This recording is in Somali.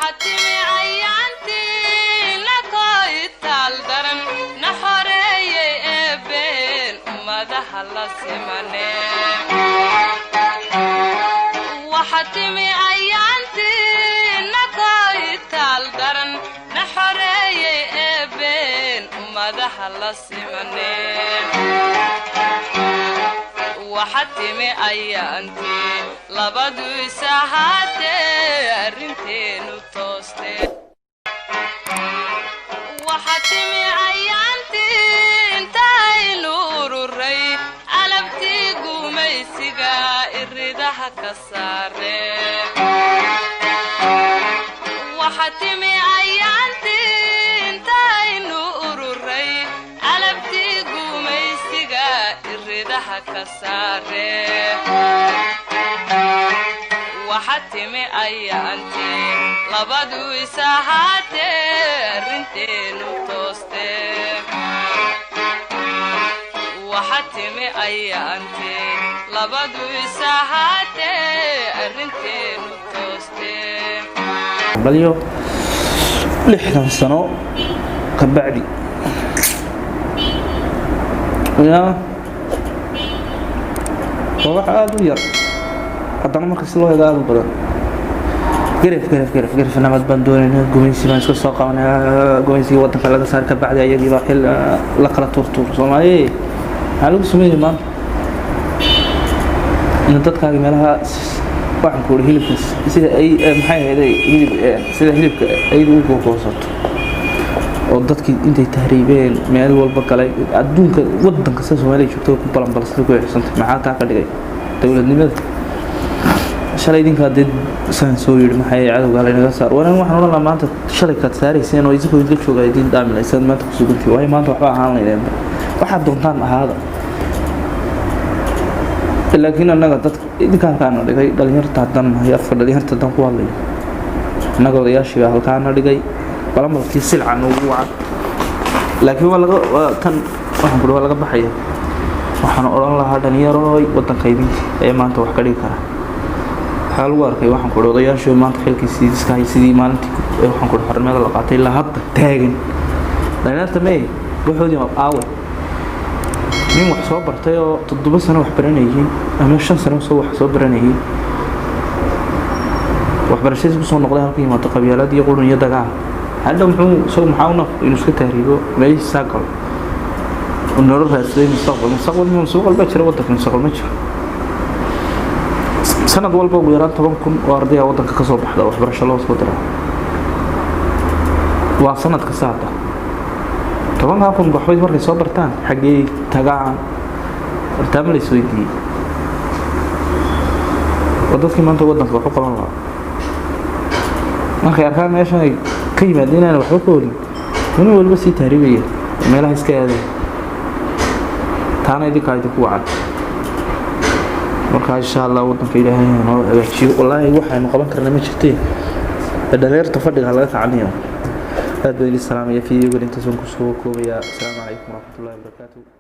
وحتمي عيانتي لكويت الدرن نحري ابن ماذا حلا سماني وحتمي عيانتي لكويت الدرن نحري ابن ماذا حلا سماني وحتمي أيانتي لبدو ساعاتي أرنتين وتوستي وحتمي أيانتي انتهي نور الري قلبتي قوميسيقا الردها كساري وحتمي أيانتي انتهي نور الري قلبتي قوميسيقا الردها كساري وحتمي أيانتي لبدو ساعاتي رنتين وتوستي وحتمي أيانتي لبدو ساعاتي رنتين وتوستي بليو لحنا سنة كبعدي يا wax aad u yar haddana marka si loo eegaado badan garif nabad baan doonaynaa gumeysi baan iska soo qabanaa gumeysiga waddanka laga saar ka bacdi ayagii baa xil la kala turtuur Soomaaliyeed maxaa lagu sameeyay maanta in dadkaaga meelaha waxaan ku leeyahay hilibkaas sida ay maxay ahayd hilib sida hilibka ay ugu goosato oo dadkii intay tahriibeen meel walba kale adduunka waddanka Soomaaliya joogto ku balanbalsan ku xisantay maxaa taa ka dhigay dawladnimada shalay idinka dad san soo yiri maxay cadawga la inaga saar waxaan oran maanta shalay ka saarayeen oo isku idil joogay diin daaminaysan maanta ku sugantii way maanta waxba ahaan leeyeen waxa doontaan ahaada laakiin anaga dad idinka kaan dhigay dhalinyarta dan hay afar dhalinyarta dan ku hadlay anaga odayaashiga halkaan dhigay balanbalkii silcan ugu wacad laakiin waa tan waxaan ku laga baxaya waxaan oran lahaa dhalinyaro waddanka idinka ee maanta wax ka dhigi kara xal u arkay waxaan ku odayaashu maanta xilkiisii iska haysidii maalintii waxaan ku xarmeeda la qaatay la hadda taagan dhalinyarta may wuxuudii aawe nin wax soo bartay oo 7 sano wax baranayeen ama 5 sano wax soo baranayeen waxbarashadiisu ku soo noqday halkii maanta qabyaalad iyo qurun iyo dagaal hadda muxuu soo maxaawna inuu iska tahriibo meesha saaqal ونور راسين مستقبل من سوق البشر ودك من سوق المشر سنة والبا ويران طبعاً وأرضية ودك كسر بحدا وحبرش الله وصدره وسنة كساعة طبعاً هاكم بحوي مرة صبرتان حقي تجاعن ارتمل سويدي ودك ما أنت ودك وحق الله ما خير كان إيش هاي قيمة دينا أنا بحقول من هو البسي تهريبية ما له إسكاذ taana idinka ay ku wacad marka insha Allah waddanka Ilaahay noo hagaajiyo wallahi waxaanu qaban karnaa ma jirtay dhalinyarta fadhiga laga tacaniyo aad bay salaam iyo fiidiyoga inta soo ku soo koobaya assalaamu alaykum wa rahmatullahi wa barakatuh